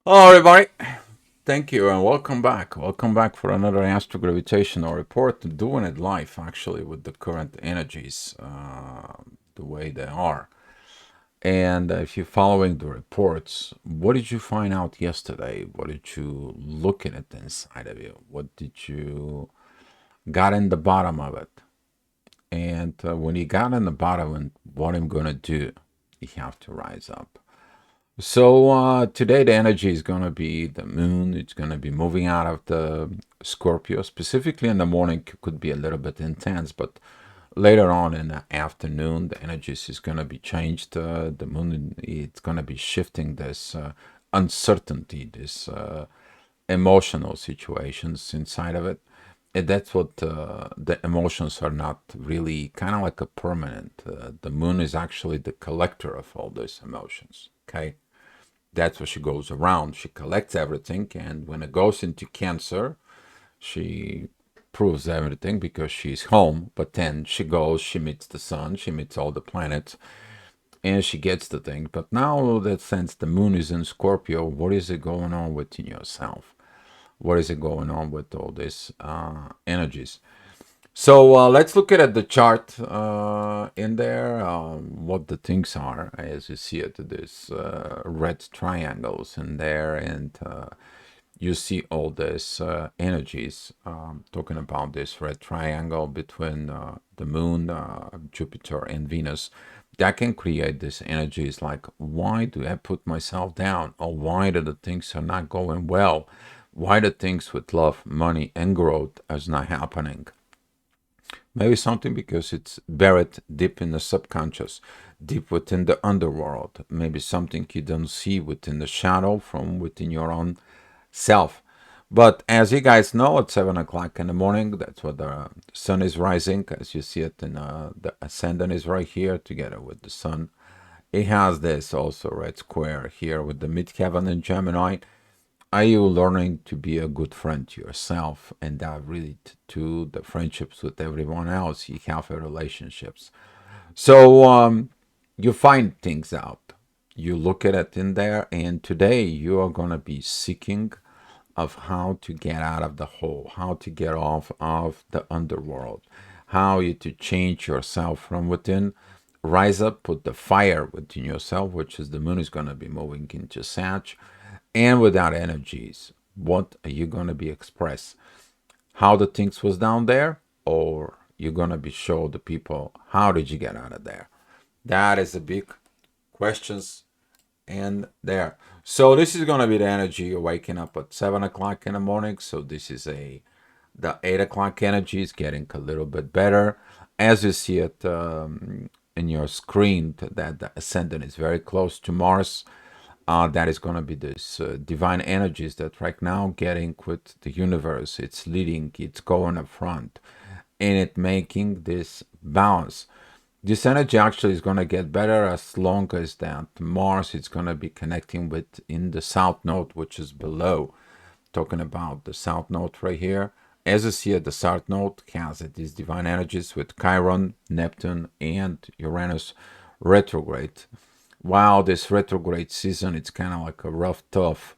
Hello, everybody. Thank you and welcome back. Welcome back for another astrogravitational report. Doing it live, actually, with the current energies, the way they are. And if you're following the reports, what did you find out yesterday? What did you look at it inside of you? What did you got in the bottom of it? And when you got in the bottom, and what I'm gonna do, you have to rise up. So today the energy is going to be the moon. It's going to be moving out of the Scorpio. Specifically in the morning, it could be a little bit intense, but later on in the afternoon, the energies is going to be changed. The moon, it's going to be shifting this uncertainty, this emotional situations inside of it. And that's what the emotions are not really kind of like a permanent. The moon is actually the collector of all these emotions. Okay, that's what she goes around. She collects everything, and when it goes into Cancer, she proves everything because she's home. But then she goes, she meets the sun, she meets all the planets, and she gets the thing. But now that since the moon is in Scorpio, what is it going on within yourself? What is it going on with all these energies? So let's look at the chart in there, what the things are. As you see it, there's red triangles in there, and you see all these energies. Talking about this red triangle between the moon, Jupiter, and Venus, that can create these energies like, why do I put myself down? Or why do the things are not going well? Why the things with love, money, and growth is not happening? Maybe something because it's buried deep in the subconscious, deep within the underworld. Maybe something you don't see within the shadow from within your own self. But as you guys know, at 7 o'clock in the morning, that's what the sun is rising. As you see it, in the ascendant is right here together with the sun. It has this also red square here with the midheaven in Gemini. Are you learning to be a good friend to yourself and that really to the friendships with everyone else you have in relationships? So you find things out. You look at it in there, and today you are going to be seeking of how to get out of the hole, how to get off of the underworld, how you to change yourself from within. Rise up, put the fire within yourself, which is the moon is going to be moving into Sag, and without energies, what are you going to be express? How the things was down there, or you're going to be show the people how did you get out of there? That is a big questions and there. So this is going to be the energy you're waking up at 7 o'clock in the morning. So this is the 8 o'clock energy is getting a little bit better as you see it in your screen. That the ascendant is very close to Mars. That is going to be this divine energies that right now getting with the universe. It's leading. It's going up front, and it making this balance. This energy actually is going to get better as long as that Mars is going to be connecting with in the south node, which is below. Talking about the south node right here. As you see, the south node has these divine energies with Chiron, Neptune, and Uranus retrograde. While this retrograde season, it's kind of like a rough, tough.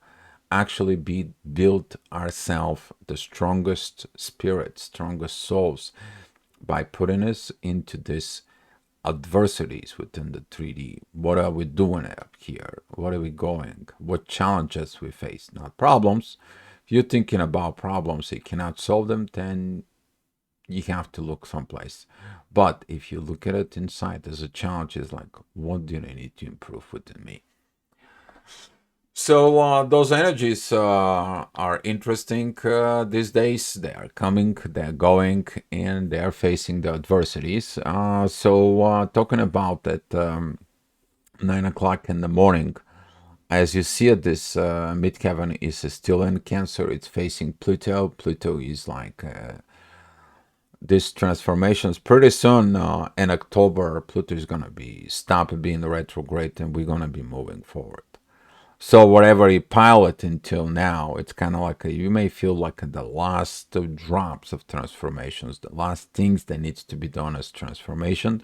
Actually, be build ourselves the strongest spirits, strongest souls by putting us into this adversities within the 3D. What are we doing up here? What are we going? What challenges we face? Not problems. If you're thinking about problems, you cannot solve them, then you have to look someplace. But if you look at it inside, there's a challenge is like, what do I need to improve within me? So those energies are interesting these days. They are coming, they're going, and they are facing the adversities. So talking about that 9 o'clock in the morning, as you see it, this midheaven is still in Cancer. It's facing Pluto. Pluto is like this transformations pretty soon in October. Pluto is gonna be stop being retrograde, and we're gonna be moving forward. So whatever you pilot until now, it's kind of like you may feel like the last drops of transformations, the last things that needs to be done as transformation.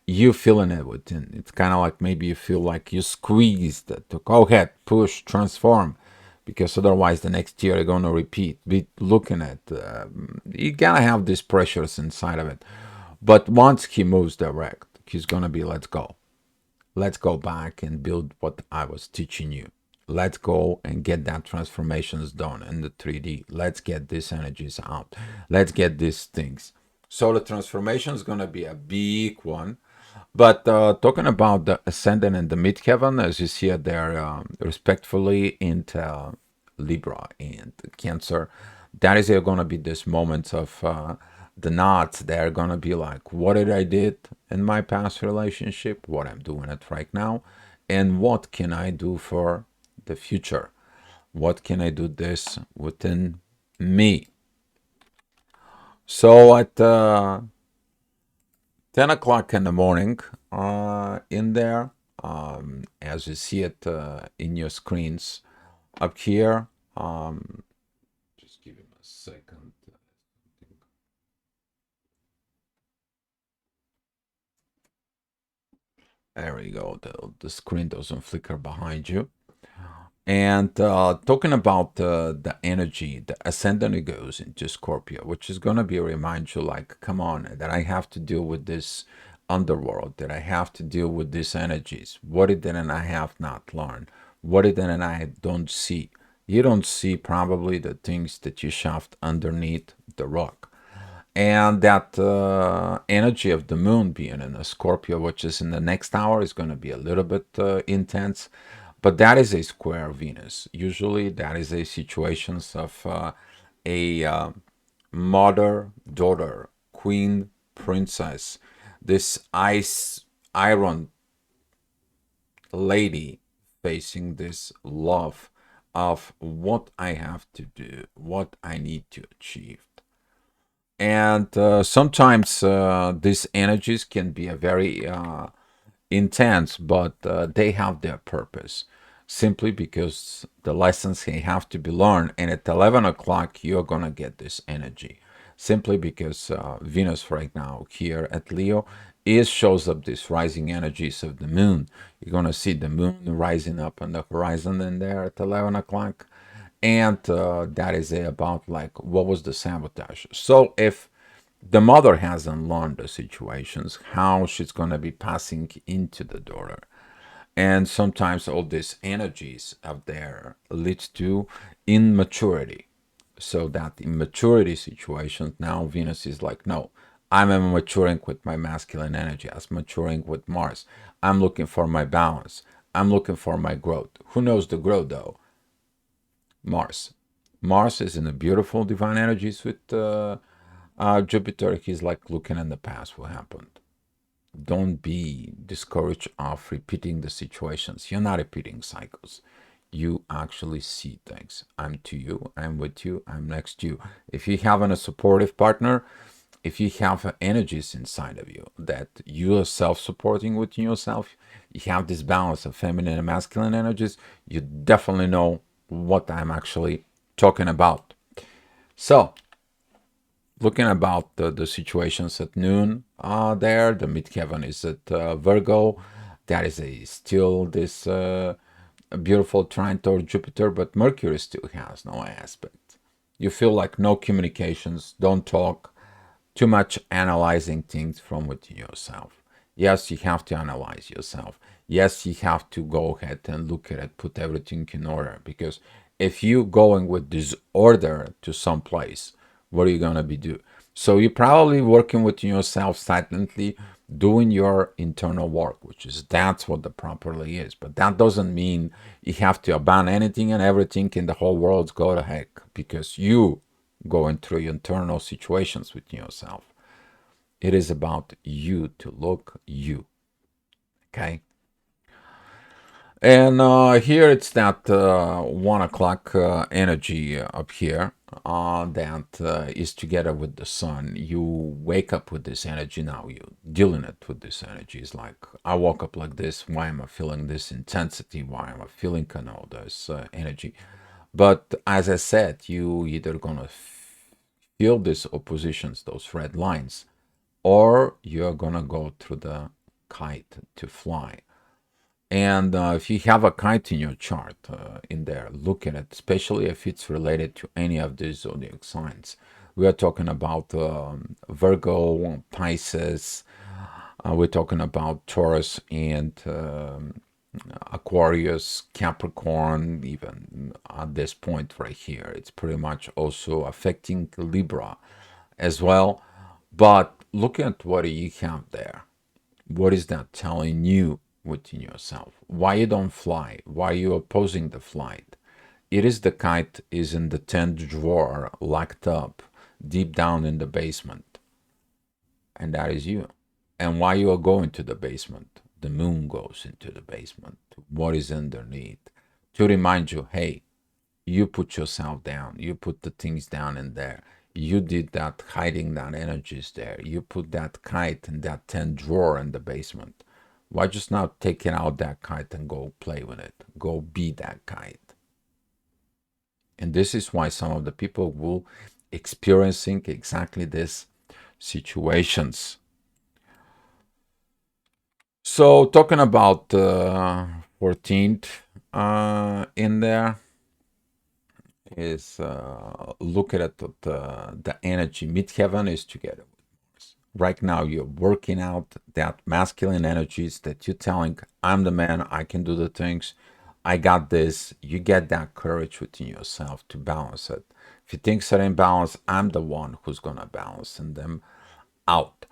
You feeling it within. It's kind of like maybe you feel like you squeezed it to go ahead, push, transform. because otherwise the next year you're going to repeat. Be looking at, you gotta have these pressures inside of it. But once he moves direct, he's going to be, let's go. Let's go back and build what I was teaching you. Let's go and get that transformations done in the 3D. Let's get these energies out. Let's get these things. So the transformation is going to be a big one. But talking about the ascendant and the midheaven, as you see it there, respectfully into Libra and Cancer, that is going to be this moment of the knots. They're going to be like, what did I did in my past relationship, what I'm doing it right now, and what can I do for the future? What can I do this within me? So at 10 o'clock in the morning, in there, as you see it in your screens up here. Just give him a second. There we go. The screen doesn't flicker behind you. And talking about the energy, the ascendant it goes into Scorpio, which is going to be a reminder like, come on, that I have to deal with this underworld, that I have to deal with these energies. What is it that I have not learned? What is it that I don't see? You don't see probably the things that you shoved underneath the rock. And that energy of the moon being in a Scorpio, which is in the next hour, is going to be a little bit intense. But that is a square Venus. Usually, that is a situations of a mother, daughter, queen, princess. This ice iron lady facing this love of what I have to do, what I need to achieve. And sometimes these energies can be a very intense, but they have their purpose simply because the lessons they have to be learned. And at 11 o'clock, you're going to get this energy simply because Venus right now here at Leo is shows up these rising energies of the moon. You're going to see the moon rising up on the horizon in there at 11 o'clock. And that is about like what was the sabotage. So if the mother hasn't learned the situations, how she's going to be passing into the daughter. And sometimes all these energies out there leads to immaturity. So that immaturity situations, now Venus is like, no, I'm maturing with my masculine energy. I'm maturing with Mars. I'm looking for my balance. I'm looking for my growth. Who knows the growth though? Mars. Mars is in the beautiful divine energies with Jupiter. He's like looking in the past what happened. Don't be discouraged of repeating the situations. You're not repeating cycles. You actually see things. I'm to you, I'm with you, I'm next to you. If you have a supportive partner, if you have energies inside of you that you are self-supporting within yourself, you have this balance of feminine and masculine energies, you definitely know what I'm actually talking about. So looking about the situations at noon there, the midheaven is at Virgo. That is a still this beautiful trine toward Jupiter, but Mercury still has no aspect. You feel like no communications, don't talk, too much analyzing things from within yourself. Yes, you have to analyze yourself. Yes, you have to go ahead and look at it, put everything in order. Because if you going with disorder to some place, what are you gonna be do? So you're probably working with yourself silently, doing your internal work, which is that's what the properly is. But that doesn't mean you have to abandon anything and everything in the whole world go to heck because you going through your internal situations with yourself. It is about you to look you. Okay. And here it's that 1 o'clock energy up here that is together with the sun. You wake up with this energy now. You dealing it with this energy. It's like I woke up like this. Why am I feeling this intensity? Why am I feeling kind of this energy? But as I said, you either gonna feel these oppositions, those red lines, or you're gonna go through the kite to fly. And if you have a kite in your chart in there, look at it, especially if it's related to any of these zodiac signs. We are talking about Virgo, Pisces, we're talking about Taurus and Aquarius, Capricorn, even at this point right here. It's pretty much also affecting Libra as well. But look at what you have there. What is that telling you within yourself? Why you don't fly? Why you opposing the flight? It is the kite is in the 10th drawer, locked up deep down in the basement, and that is you. And why you are going to the basement? The moon goes into the basement. What is underneath? To remind you, hey, you put yourself down. You put the things down in there. You did that, hiding that energies there. You put that kite in that 10 drawer in the basement. Why just not take it out that kite and go play with it? Go be that kite. And this is why some of the people will experiencing exactly this situations. So talking about 14th in there is look at it, the energy. Midheaven is together with Mars. Right now, you're working out that masculine energies that you're telling, I'm the man, I can do the things, I got this. You get that courage within yourself to balance it. If you think are in balance, I'm the one who's gonna balance them out.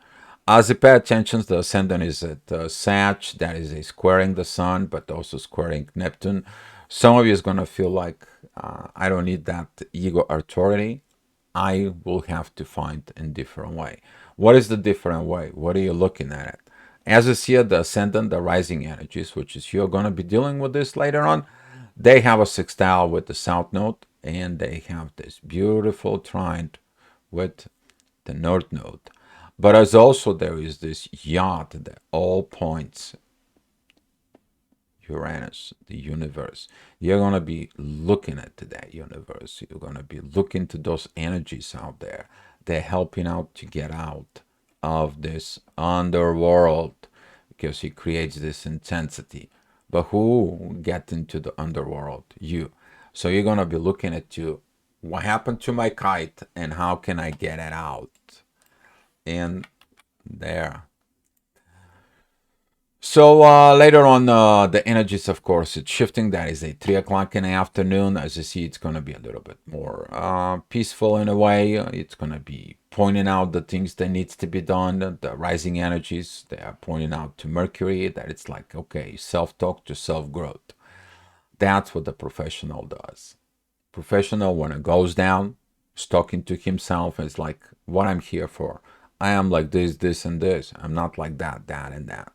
As you pay attention, the ascendant is at Sag, that is a squaring the sun, but also squaring Neptune. Some of you is going to feel like, I don't need that ego authority. I will have to find a different way. What is the different way? What are you looking at it? As you see the ascendant, the rising energies, which is you're going to be dealing with this later on, they have a sextile with the south node, and they have this beautiful trine with the north node. But as also there is this yacht that all points Uranus, the universe. You're going to be looking at that universe. You're going to be looking to those energies out there. They're helping out to get out of this underworld because he creates this intensity. But who get into the underworld? You. So you're going to be looking at you. What happened to my kite and how can I get it out? And there. So later on, the energies, of course, it's shifting. That is a 3 o'clock in the afternoon. As you see, it's going to be a little bit more peaceful in a way. It's going to be pointing out the things that needs to be done. The rising energies, they are pointing out to Mercury that it's like, okay, self-talk to self-growth. That's what the professional does. Professional, when it goes down, is talking to himself. It's like, what I'm here for. I am like this, and this. I'm not like that, and that.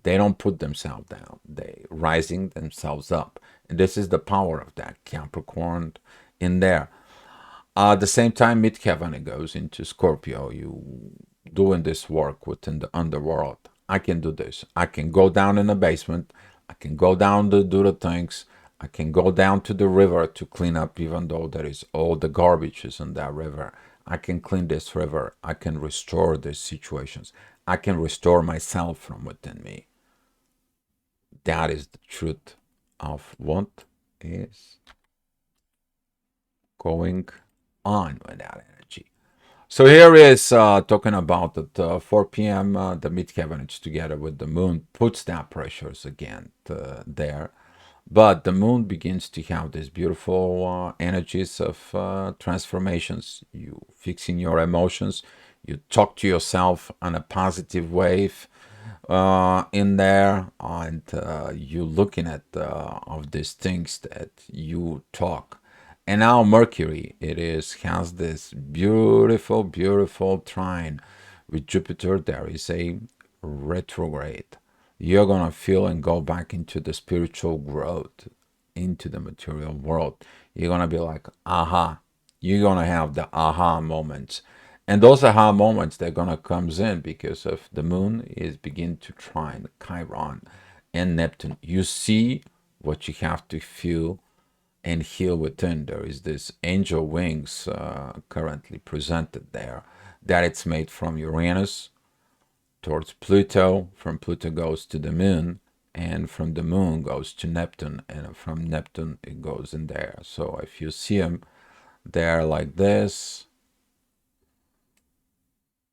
They don't put themselves down. They rising themselves up. And this is the power of that Capricorn in there. At the same time, midheaven it goes into Scorpio. You doing this work within the underworld. I can do this. I can go down in the basement. I can go down to do the things. I can go down to the river to clean up, even though there is all the garbage is in that river. I can clean this river. I can restore these situations. I can restore myself from within me. That is the truth of what is going on with that energy. So here is talking about at 4 p.m. The midheaven is together with the moon puts that pressures again there. But the moon begins to have these beautiful energies of transformations. You fixing your emotions. You talk to yourself on a positive wave in there, and you looking at of these things that you talk. And now Mercury, it is has this beautiful trine with Jupiter. There is a retrograde. You're gonna feel and go back into the spiritual growth, into the material world. You're gonna be like, aha. You're gonna have the aha moments. And those aha moments, they're gonna comes in because of the moon is begin to trine Chiron and Neptune. You see what you have to feel and heal within. There is this angel wings currently presented there, that it's made from Uranus towards Pluto. From Pluto goes to the moon, and from the moon goes to Neptune, and from Neptune it goes in there. So if you see them, they're like this,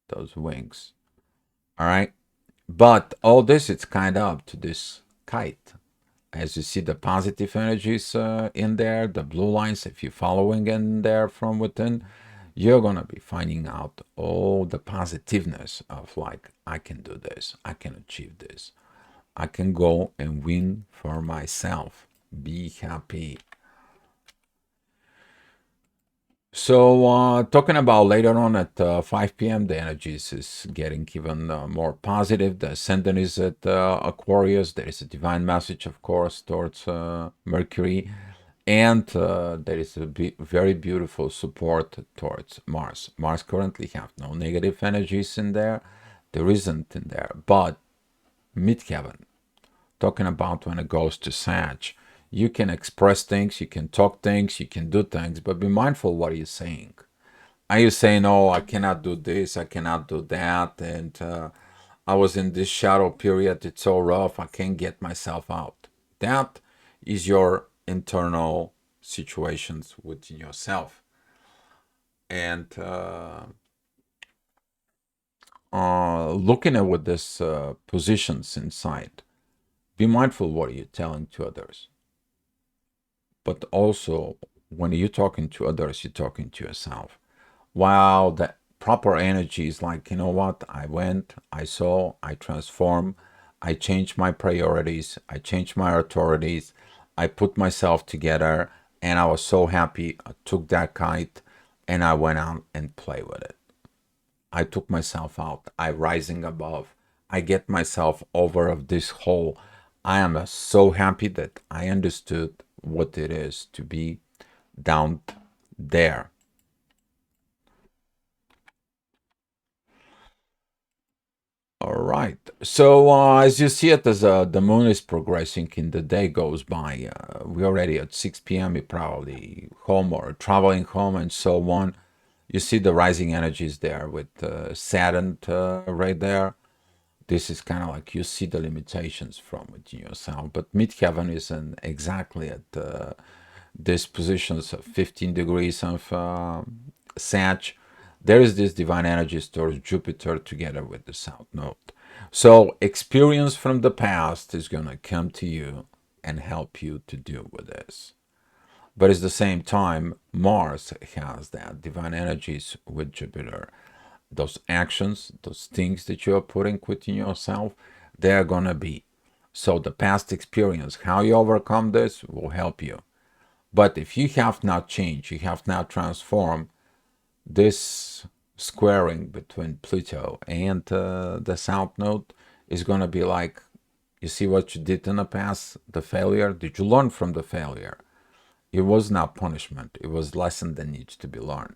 those wings. All right. But all this, it's kind of up to this kite. As you see the positive energies in there, the blue lines, if you're following in there from within, you're going to be finding out all the positiveness of like, I can do this, I can achieve this, I can go and win for myself. Be happy. So, talking about later on at 5 p.m., the energies is getting even more positive. The ascendant is at Aquarius. There is a divine message, of course, towards Mercury. And there is a very beautiful support towards Mars. Mars currently have no negative energies in there. There isn't in there. But midheaven, talking about when it goes to Sag, you can express things, you can talk things, you can do things, but be mindful what you're saying. Are you saying, oh, I cannot do this, I cannot do that, and I was in this shadow period, it's so rough, I can't get myself out? That is your internal situations within yourself. And looking at what this positions inside, be mindful what you're telling to others. But also, when you're talking to others, you're talking to yourself. While the proper energy is like, you know what, I went, I saw, I transformed, I changed my priorities, I changed my authorities, I put myself together, and I was so happy. I took that kite and I went out and played with it. I took myself out. I rising above. I get myself over of this hole. I am so happy that I understood what it is to be down there. All right. So as you see it, as the moon is progressing and the day goes by, we're already at 6 p.m. You're probably home or traveling home and so on. You see the rising energies there with Saturn right there. This is kind of like you see the limitations from within yourself. But midheaven is in exactly at these positions of 15 degrees of Sag. There is this divine energy towards Jupiter together with the South Node. So experience from the past is going to come to you and help you to deal with this. But at the same time, Mars has that divine energies with Jupiter. Those actions, those things that you are putting within yourself, they're going to be. So the past experience, how you overcome this will help you. But if you have not changed, you have not transformed, this squaring between Pluto and the South Node is going to be like, you see what you did in the past, the failure? Did you learn from the failure? It was not punishment. It was lesson that needs to be learned.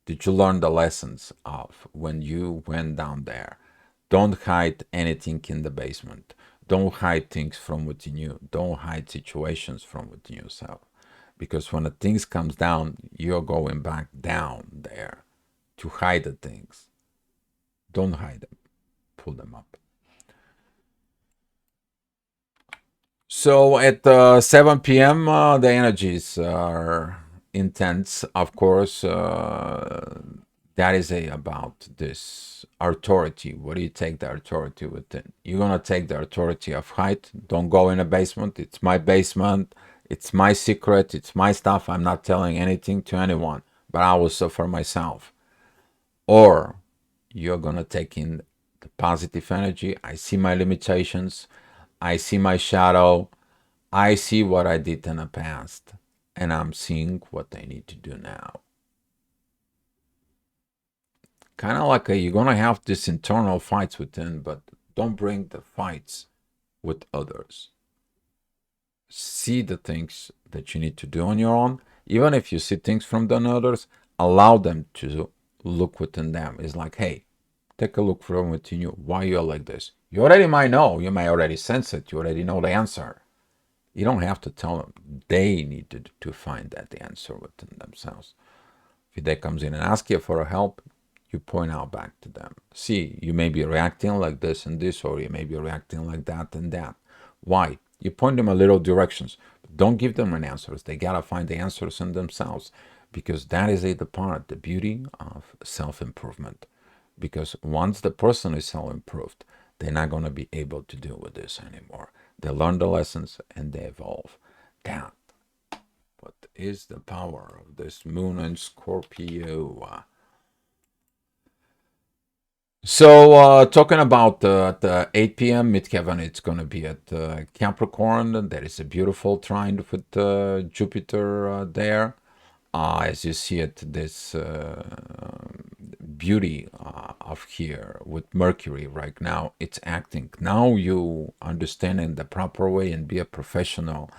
Did you learn the lessons of when you went down there? Don't hide anything in the basement. Don't hide things from within you. Don't hide situations from within yourself. Because when the things comes down, you're going back down there to hide the things. Don't hide them. Pull them up. So at 7 p.m., the energies are intense. Of course, that is about this authority. What do you take the authority within? You're going to take the authority of height. Don't go in a basement. It's my basement. It's my secret. It's my stuff. I'm not telling anything to anyone, but I will suffer myself. Or you're going to take in the positive energy. I see my limitations. I see my shadow. I see what I did in the past. And I'm seeing what I need to do now. Kind of like you're going to have this internal fights within, but don't bring the fights with others. See the things that you need to do on your own. Even if you see things from the others, allow them to look within them. It's like, hey, take a look from within you. Why you're like this? You already might know. You may already sense it. You already know the answer. You don't have to tell them. They need to find that answer within themselves. If they comes in and ask you for help, you point out back to them. See, you may be reacting like this and this, or you may be reacting like that and that. Why? You point them a little directions. Don't give them an answers. They gotta find the answers in themselves, because that is the part, the beauty of self-improvement. Because once the person is self-improved, they're not gonna be able to deal with this anymore. They learn the lessons and they evolve. That what is the power of this moon and Scorpio. So, talking about at 8 p.m. Midheaven, it's going to be at Capricorn. There is a beautiful trine with Jupiter there. As you see it, this beauty of here with Mercury right now, it's acting. Now you understand in the proper way and be a professional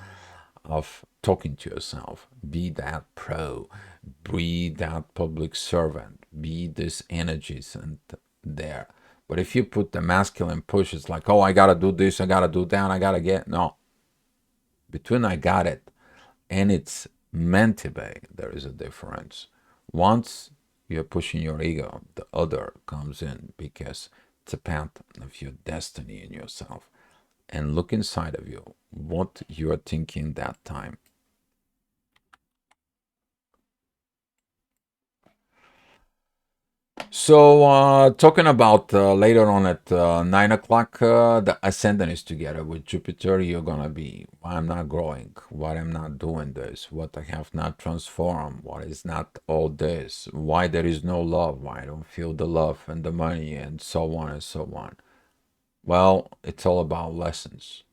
of talking to yourself. Be that pro, be that public servant, be this energies and there. But if you put the masculine push, it's like, oh, I gotta do this, I gotta do that, I gotta get. No. Between I got it and it's meant to be, there is a difference. Once you're pushing your ego, the other comes in because it's a path of your destiny in yourself. And look inside of you, what you are thinking that time. So, talking about later on at 9 o'clock, the ascendant is together with Jupiter. You're gonna be, why I'm not growing, why I'm not doing this, what I have not transformed, what is not all this, why there is no love, why I don't feel the love and the money, and so on and so on. Well, it's all about lessons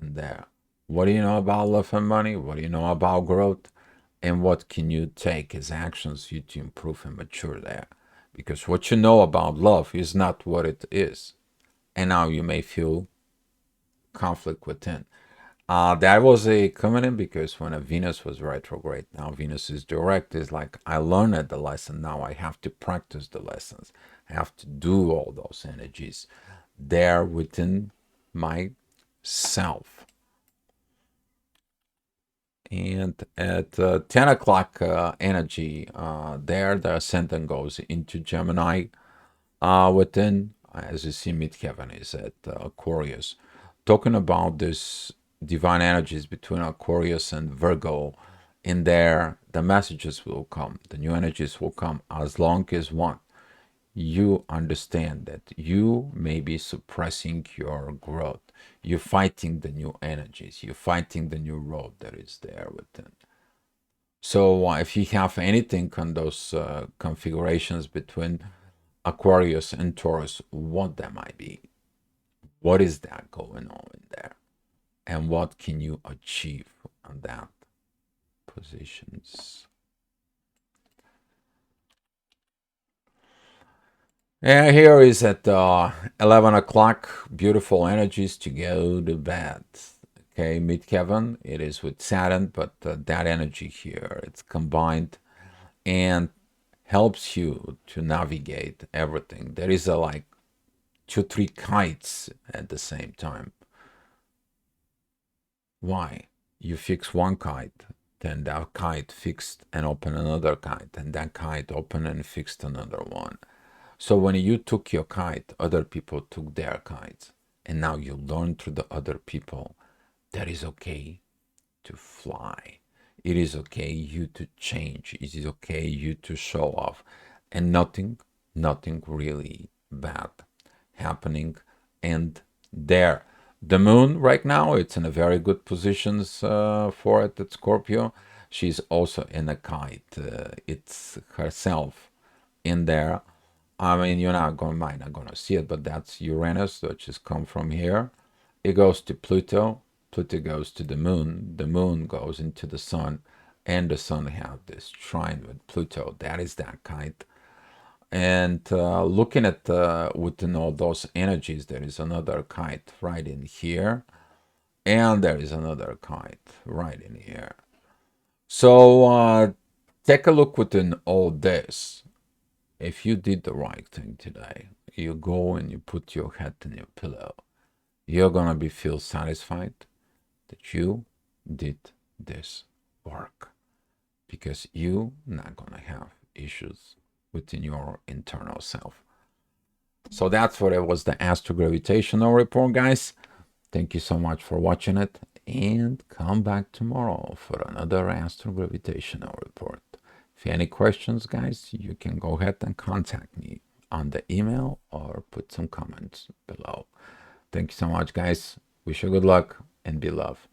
in there. What do you know about love and money? What do you know about growth? And what can you take as actions for you to improve and mature there? Because what you know about love is not what it is. And now you may feel conflict within. That was a coming in because when a Venus was retrograde, now Venus is direct. It's like I learned the lesson. Now I have to practice the lessons. I have to do all those energies there within myself. And at 10 o'clock energy, there the ascendant goes into Gemini. Within, as you see, midheaven is at Aquarius. Talking about this divine energies between Aquarius and Virgo, in there, the messages will come, the new energies will come as long as one. You understand that you may be suppressing your growth. You're fighting the new energies. You're fighting the new road that is there within. So if you have anything on those configurations between Aquarius and Taurus, what that might be, what is that going on in there, and what can you achieve on that positions? And here is at 11 o'clock, beautiful energies to go to bed. Okay, midheaven, it is with Saturn, but that energy here, it's combined and helps you to navigate everything. There is a like 2, 3 kites at the same time. Why? You fix one kite, then that kite fixed and open another kite, and that kite open and fixed another one. So when you took your kite, other people took their kites, and now you learn through the other people that is okay to fly. It is okay you to change. It is okay you to show off, and nothing really bad happening. And there, the moon right now, it's in a very good positions for it at Scorpio. She's also in a kite. It's herself in there. I mean, you're not going, might not going to see it, but that's Uranus, which has come from here. It goes to Pluto. Pluto goes to the moon. The moon goes into the sun, and the sun have this trine with Pluto. That is that kite. And looking at within all those energies, there is another kite right in here, and there is another kite right in here. So take a look within all this. If you did the right thing today, you go and you put your head in your pillow, you're gonna be feel satisfied that you did this work, because you not gonna have issues within your internal self. So that's what it was, the astrogravitational report, guys. Thank you so much for watching it, and come back tomorrow for another astrogravitational report. If you have any questions, guys, you can go ahead and contact me on the email or put some comments below. Thank you so much, guys. Wish you good luck and be loved.